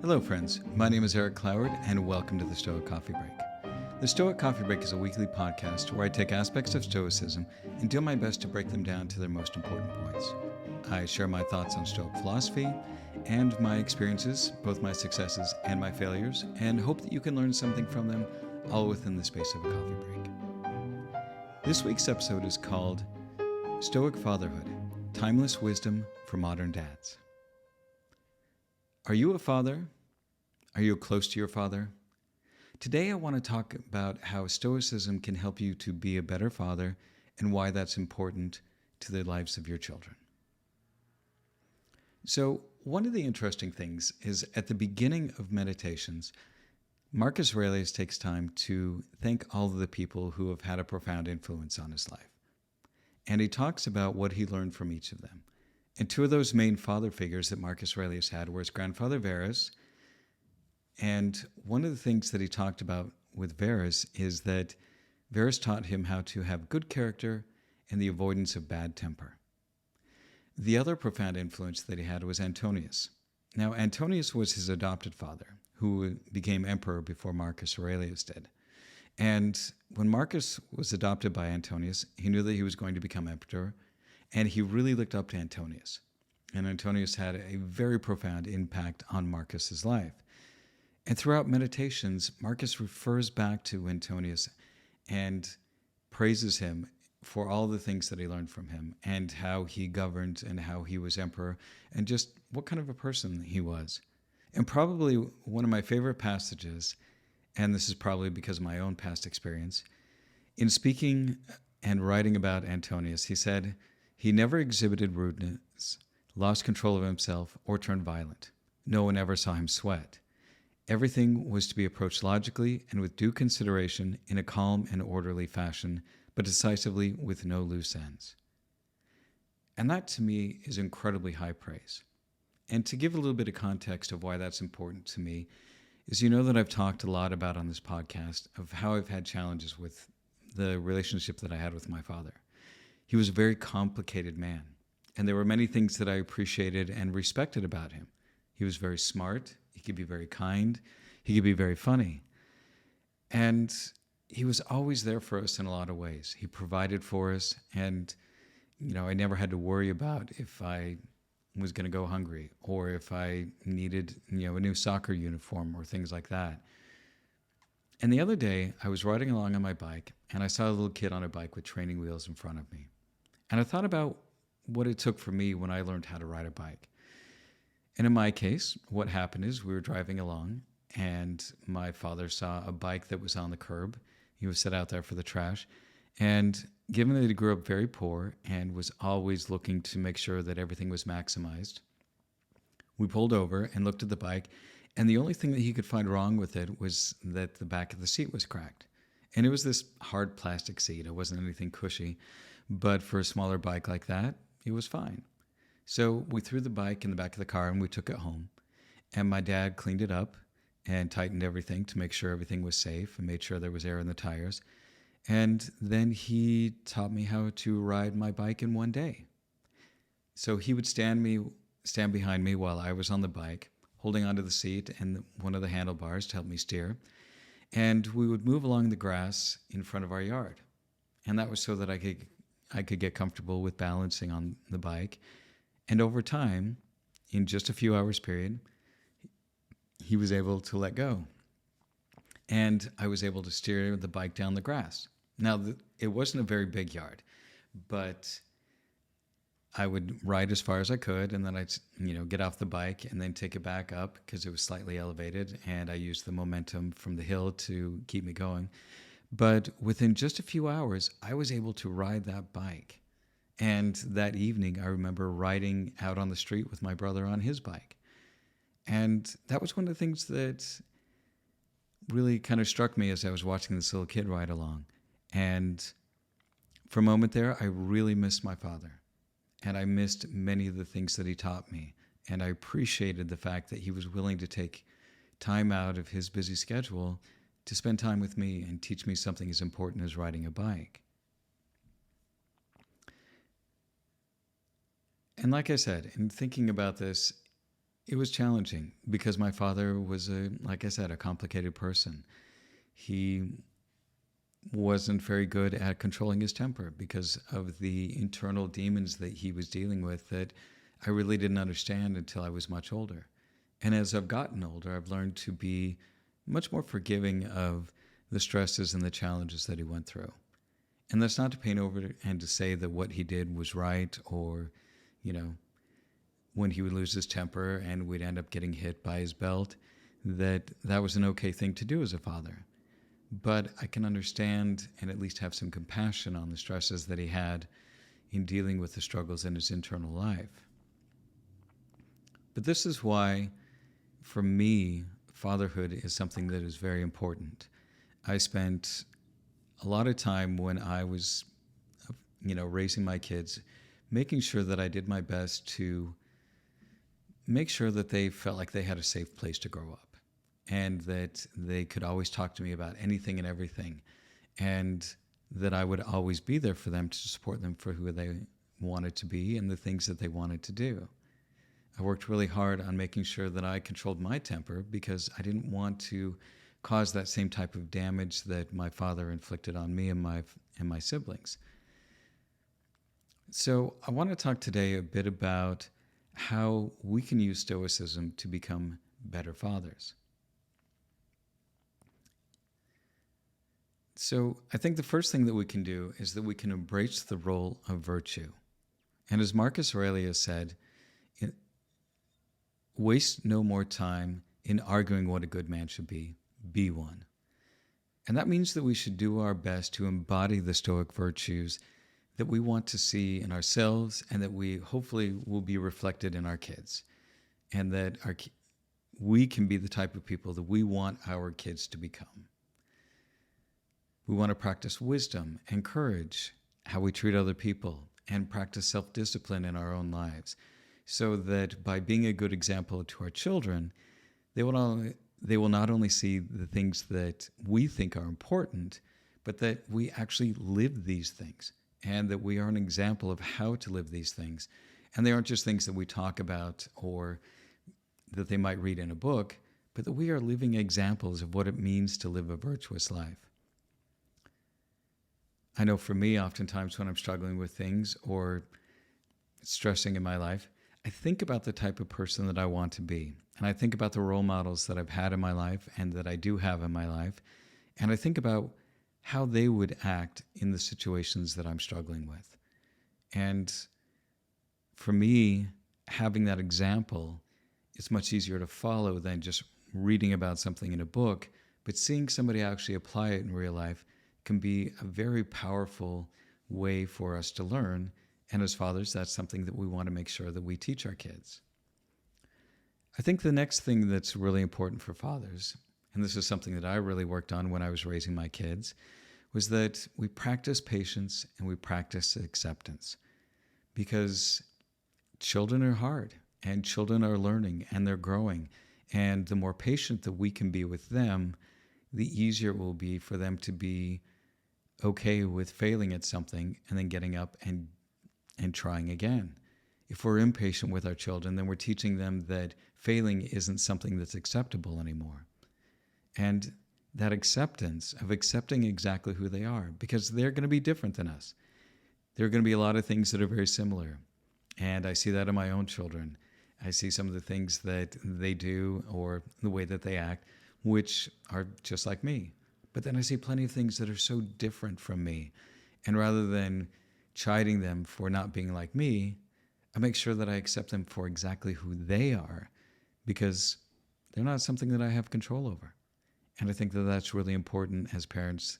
Hello friends, my name is Eric Cloward and welcome to the Stoic Coffee Break. The Stoic Coffee Break is a weekly podcast where I take aspects of Stoicism and do my best to break them down to their most important points. I share my thoughts on Stoic philosophy and my experiences, both my successes and my failures, and hope that you can learn something from them, all within the space of a coffee break. This week's episode is called Stoic Fatherhood, Timeless Wisdom for Modern Dads. Are you a father? Are you close to your father? Today I want to talk about how Stoicism can help you to be a better father and why that's important to the lives of your children. So, one of the interesting things is at the beginning of meditations, Marcus Aurelius takes time to thank all of the people who have had a profound influence on his life. And he talks about what he learned from each of them. And two of those main father figures that Marcus Aurelius had were his grandfather Verus. And one of the things that he talked about with Verus is that Verus taught him how to have good character and the avoidance of bad temper. The other profound influence that he had was Antonius. Now, Antonius was his adopted father, who became emperor before Marcus Aurelius did. And when Marcus was adopted by Antonius, he knew that he was going to become emperor, and he really looked up to Antonius. And Antonius had a very profound impact on Marcus's life. And throughout meditations, Marcus refers back to Antonius and praises him for all the things that he learned from him and how he governed and how he was emperor and just what kind of a person he was. And probably one of my favorite passages, and this is probably because of my own past experience, in speaking and writing about Antonius, he said, "He never exhibited rudeness, lost control of himself, or turned violent. No one ever saw him sweat. Everything was to be approached logically and with due consideration in a calm and orderly fashion, but decisively with no loose ends." And that to me is incredibly high praise. And to give a little bit of context of why that's important to me is you know that I've talked a lot about on this podcast of how I've had challenges with the relationship that I had with my father. He was a very complicated man, and there were many things that I appreciated and respected about him. He was very smart. He could be very kind. He could be very funny. And he was always there for us in a lot of ways. He provided for us, and I never had to worry about if I was going to go hungry or if I needed a new soccer uniform or things like that. And the other day, I was riding along on my bike, and I saw a little kid on a bike with training wheels in front of me. And I thought about what it took for me when I learned how to ride a bike. And in my case, what happened is we were driving along, and my father saw a bike that was on the curb. He was set out there for the trash. And given that he grew up very poor and was always looking to make sure that everything was maximized, we pulled over and looked at the bike, and the only thing that he could find wrong with it was that the back of the seat was cracked. And it was this hard plastic seat. It wasn't anything cushy. But for a smaller bike like that, it was fine. So we threw the bike in the back of the car and we took it home. And my dad cleaned it up and tightened everything to make sure everything was safe and made sure there was air in the tires. And then he taught me how to ride my bike in one day. So he would stand behind me while I was on the bike, holding onto the seat and one of the handlebars to help me steer. And we would move along the grass in front of our yard. And that was so that I could get comfortable with balancing on the bike. And over time, in just a few hours period, he was able to let go. And I was able to steer the bike down the grass. Now, it wasn't a very big yard, but I would ride as far as I could, and then I'd get off the bike and then take it back up because it was slightly elevated, and I used the momentum from the hill to keep me going. But within just a few hours, I was able to ride that bike. And that evening, I remember riding out on the street with my brother on his bike. And that was one of the things that really kind of struck me as I was watching this little kid ride along. And for a moment there, I really missed my father. And I missed many of the things that he taught me. And I appreciated the fact that he was willing to take time out of his busy schedule to spend time with me and teach me something as important as riding a bike. And like I said, in thinking about this, It was challenging because my father was, like I said, a complicated person. He wasn't very good at controlling his temper because of the internal demons that he was dealing with that I really didn't understand until I was much older. And as I've gotten older, I've learned to be much more forgiving of the stresses and the challenges that he went through. And that's not to paint over and to say that what he did was right, or, you know, when he would lose his temper and we'd end up getting hit by his belt, that was an okay thing to do as a father. But I can understand and at least have some compassion on the stresses that he had in dealing with the struggles in his internal life. But this is why, for me, fatherhood is something that is very important. I spent a lot of time when I was, raising my kids, making sure that I did my best to make sure that they felt like they had a safe place to grow up and that they could always talk to me about anything and everything, and that I would always be there for them to support them for who they wanted to be and the things that they wanted to do. I worked really hard on making sure that I controlled my temper because I didn't want to cause that same type of damage that my father inflicted on me and my siblings. So I want to talk today a bit about how we can use Stoicism to become better fathers. So I think the first thing that we can do is that we can embrace the role of virtue. And as Marcus Aurelius said, waste no more time in arguing what a good man should be one. And that means that we should do our best to embody the Stoic virtues that we want to see in ourselves and that we hopefully will be reflected in our kids. And that we can be the type of people that we want our kids to become. We want to practice wisdom and courage, how we treat other people, and practice self-discipline in our own lives, so that by being a good example to our children, they will not only see the things that we think are important, but that we actually live these things, and that we are an example of how to live these things. And they aren't just things that we talk about or that they might read in a book, but that we are living examples of what it means to live a virtuous life. I know for me, oftentimes when I'm struggling with things or stressing in my life, I think about the type of person that I want to be. And I think about the role models that I've had in my life and that I do have in my life. And I think about how they would act in the situations that I'm struggling with. And for me, having that example, it's much easier to follow than just reading about something in a book, but seeing somebody actually apply it in real life can be a very powerful way for us to learn. And as fathers, that's something that we want to make sure that we teach our kids. I think the next thing that's really important for fathers, and this is something that I really worked on when I was raising my kids, was that we practice patience and we practice acceptance. Because children are hard, and children are learning, and they're growing. And the more patient that we can be with them, the easier it will be for them to be okay with failing at something and then getting up and trying again. If we're impatient with our children, then we're teaching them that failing isn't something that's acceptable anymore. And that acceptance of accepting exactly who they are, because they're going to be different than us. There are going to be a lot of things that are very similar. And I see that in my own children. I see some of the things that they do or the way that they act, which are just like me. But then I see plenty of things that are so different from me. And rather than chiding them for not being like me, I make sure that I accept them for exactly who they are, because they're not something that I have control over. And I think that that's really important as parents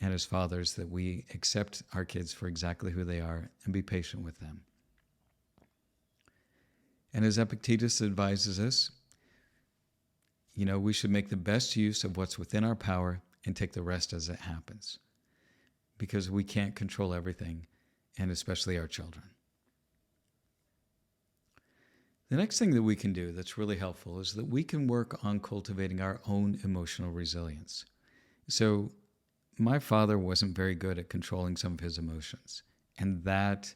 and as fathers, that we accept our kids for exactly who they are and be patient with them. And as Epictetus advises us, we should make the best use of what's within our power and take the rest as it happens, because we can't control everything, and especially our children. The next thing that we can do that's really helpful is that we can work on cultivating our own emotional resilience. So my father wasn't very good at controlling some of his emotions, and that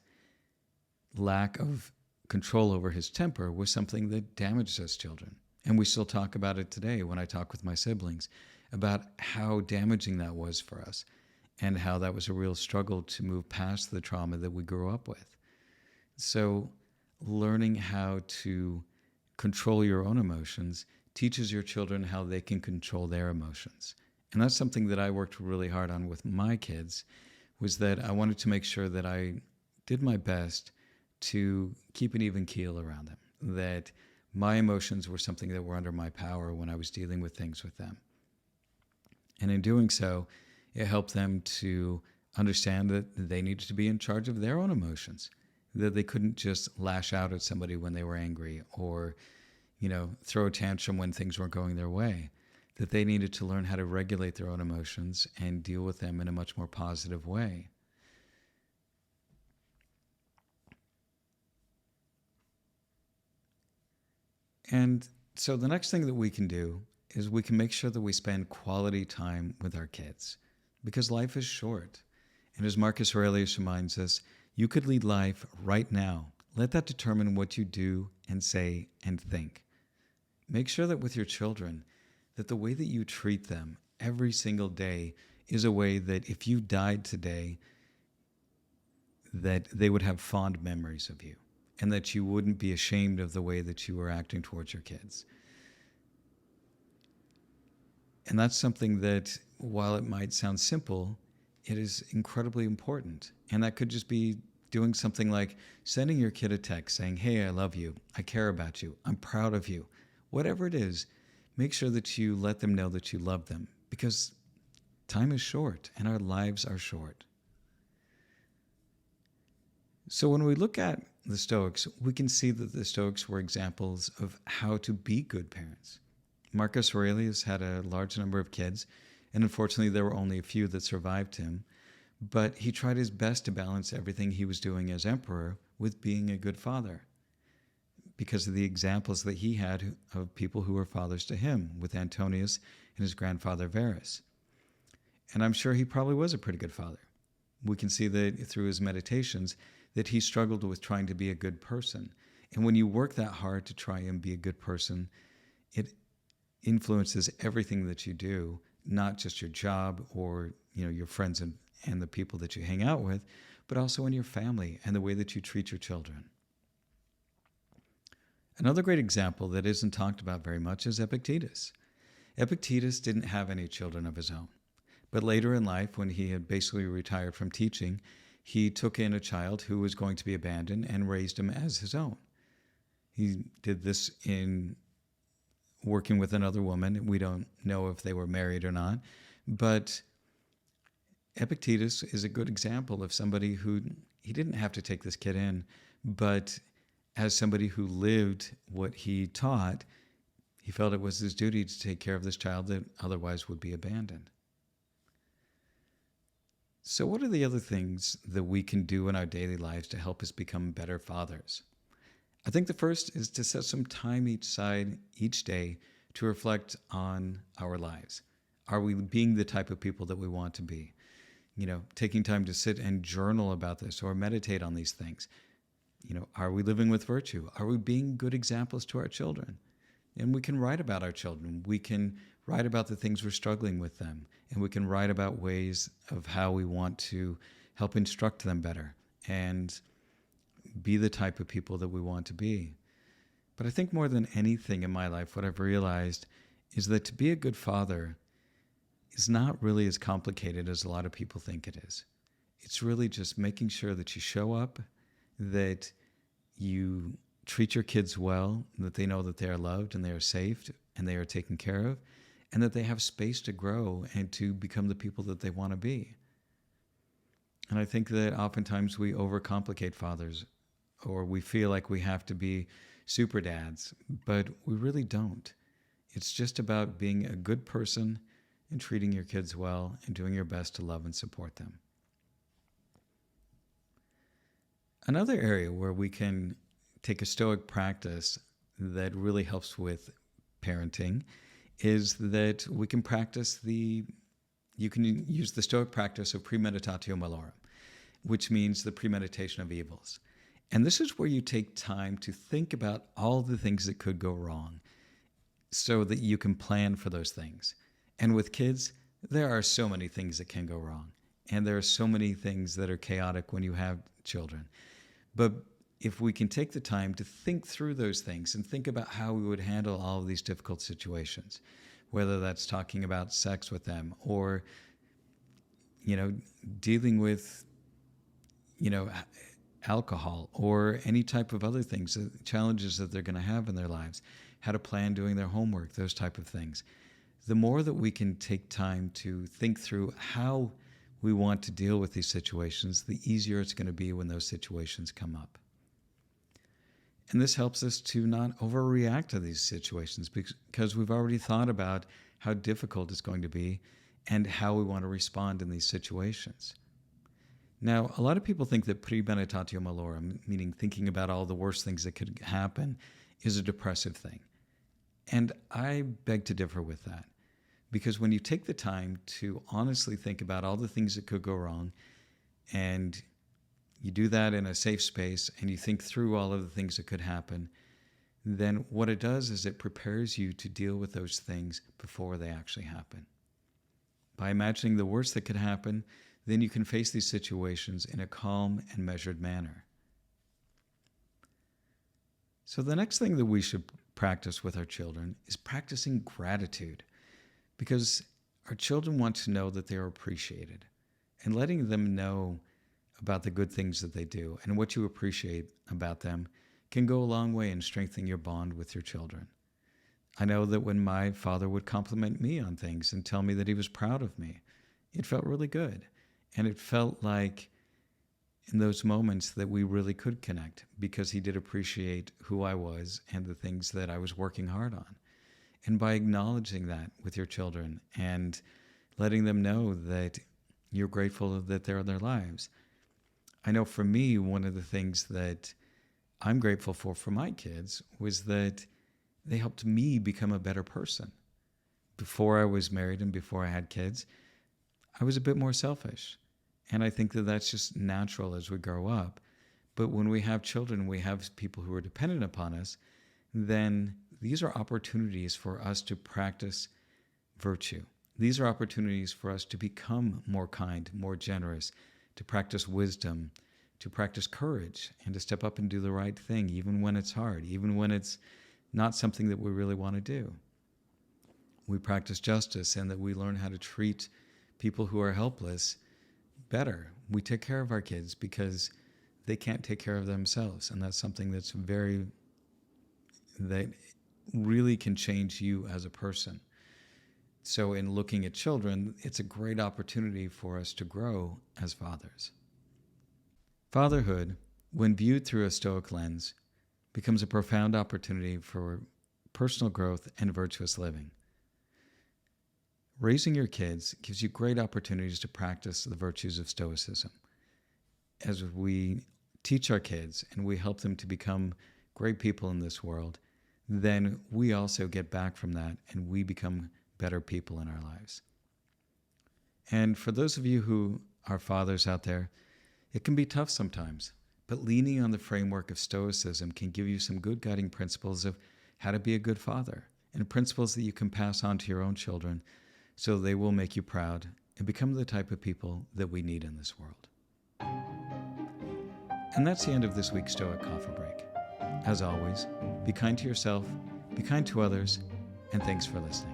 lack of control over his temper was something that damaged us children. And we still talk about it today when I talk with my siblings about how damaging that was for us and how that was a real struggle to move past the trauma that we grew up with. So learning how to control your own emotions teaches your children how they can control their emotions. And that's something that I worked really hard on with my kids, was that I wanted to make sure that I did my best to keep an even keel around them, that my emotions were something that were under my power when I was dealing with things with them. And in doing so, it helped them to understand that they needed to be in charge of their own emotions, that they couldn't just lash out at somebody when they were angry or, throw a tantrum when things weren't going their way, that they needed to learn how to regulate their own emotions and deal with them in a much more positive way. And so the next thing that we can do is we can make sure that we spend quality time with our kids, because life is short. And as Marcus Aurelius reminds us, you could lead life right now. Let that determine what you do and say and think. Make sure that with your children, that the way that you treat them every single day is a way that if you died today, that they would have fond memories of you and that you wouldn't be ashamed of the way that you were acting towards your kids. And that's something that, while it might sound simple, it is incredibly important. And that could just be doing something like sending your kid a text saying, "Hey, I love you. I care about you. I'm proud of you." Whatever it is, make sure that you let them know that you love them, because time is short and our lives are short. So when we look at the Stoics, we can see that the Stoics were examples of how to be good parents. Marcus Aurelius had a large number of kids, and unfortunately there were only a few that survived him, but he tried his best to balance everything he was doing as emperor with being a good father, because of the examples that he had of people who were fathers to him, with Antonius and his grandfather Varus. And I'm sure he probably was a pretty good father. We can see that through his meditations that he struggled with trying to be a good person. And when you work that hard to try and be a good person, it influences everything that you do, not just your job or your friends and the people that you hang out with, but also in your family and the way that you treat your children. Another great example that isn't talked about very much is Epictetus. Epictetus didn't have any children of his own, but later in life, when he had basically retired from teaching, he took in a child who was going to be abandoned and raised him as his own. He did this in working with another woman. We don't know if they were married or not, but Epictetus is a good example of somebody who, he didn't have to take this kid in, but as somebody who lived what he taught, he felt it was his duty to take care of this child that otherwise would be abandoned. So what are the other things that we can do in our daily lives to help us become better fathers? I think the first is to set some time each day to reflect on our lives. Are we being the type of people that we want to be? Taking time to sit and journal about this or meditate on these things. Are we living with virtue? Are we being good examples to our children? And we can write about our children. We can write about the things we're struggling with them. And we can write about ways of how we want to help instruct them better and be the type of people that we want to be. But I think more than anything in my life, what I've realized is that to be a good father is not really as complicated as a lot of people think it is. It's really just making sure that you show up, that you treat your kids well, that they know that they are loved and they are safe and they are taken care of, and that they have space to grow and to become the people that they want to be. And I think that oftentimes we overcomplicate fathers, or we feel like we have to be super dads, but we really don't. It's just about being a good person and treating your kids well and doing your best to love and support them. Another area where we can take a Stoic practice that really helps with parenting is that we can you can use the Stoic practice of Premeditatio Malorum, which means the premeditation of evils. And this is where you take time to think about all the things that could go wrong so that you can plan for those things. And with kids, there are so many things that can go wrong. And there are so many things that are chaotic when you have children. But if we can take the time to think through those things and think about how we would handle all of these difficult situations, whether that's talking about sex with them or, dealing with, alcohol or any type of other things, challenges that they're going to have in their lives, how to plan doing their homework, those type of things. The more that we can take time to think through how we want to deal with these situations, the easier it's going to be when those situations come up. And this helps us to not overreact to these situations because we've already thought about how difficult it's going to be and how we want to respond in these situations. Now, a lot of people think that premeditatio malorum, meaning thinking about all the worst things that could happen, is a depressive thing. And I beg to differ with that. Because when you take the time to honestly think about all the things that could go wrong, and you do that in a safe space, and you think through all of the things that could happen, then what it does is it prepares you to deal with those things before they actually happen. By imagining the worst that could happen, then you can face these situations in a calm and measured manner. So the next thing that we should practice with our children is practicing gratitude, because our children want to know that they are appreciated, and letting them know about the good things that they do and what you appreciate about them can go a long way in strengthening your bond with your children. I know that when my father would compliment me on things and tell me that he was proud of me, it felt really good. And it felt like in those moments that we really could connect because he did appreciate who I was and the things that I was working hard on. And by acknowledging that with your children and letting them know that you're grateful that they're in their lives. I know for me, one of the things that I'm grateful for my kids was that they helped me become a better person. Before I was married and before I had kids, I was a bit more selfish. And I think that that's just natural as we grow up. But when we have children, we have people who are dependent upon us, then these are opportunities for us to practice virtue. These are opportunities for us to become more kind, more generous, to practice wisdom, to practice courage, and to step up and do the right thing, even when it's hard, even when it's not something that we really want to do. We practice justice and that we learn how to treat people who are helpless better. We take care of our kids because they can't take care of themselves. And that's something that really can change you as a person. So in looking at children, it's a great opportunity for us to grow as fathers. Fatherhood, when viewed through a Stoic lens, becomes a profound opportunity for personal growth and virtuous living. Raising your kids gives you great opportunities to practice the virtues of Stoicism. As we teach our kids and we help them to become great people in this world, then we also get back from that and we become better people in our lives. And for those of you who are fathers out there, it can be tough sometimes, but leaning on the framework of Stoicism can give you some good guiding principles of how to be a good father and principles that you can pass on to your own children so they will make you proud and become the type of people that we need in this world. And that's the end of this week's Stoic Coffee Break. As always, be kind to yourself, be kind to others, and thanks for listening.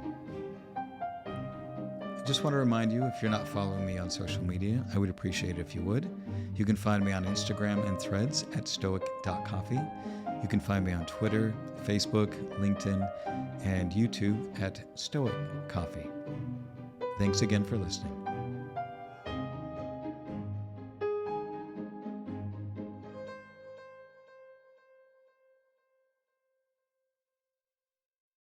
I just want to remind you, if you're not following me on social media, I would appreciate it if you would. You can find me on Instagram and Threads at stoic.coffee. You can find me on Twitter, Facebook, LinkedIn, and YouTube at Stoic Coffee. Thanks again for listening.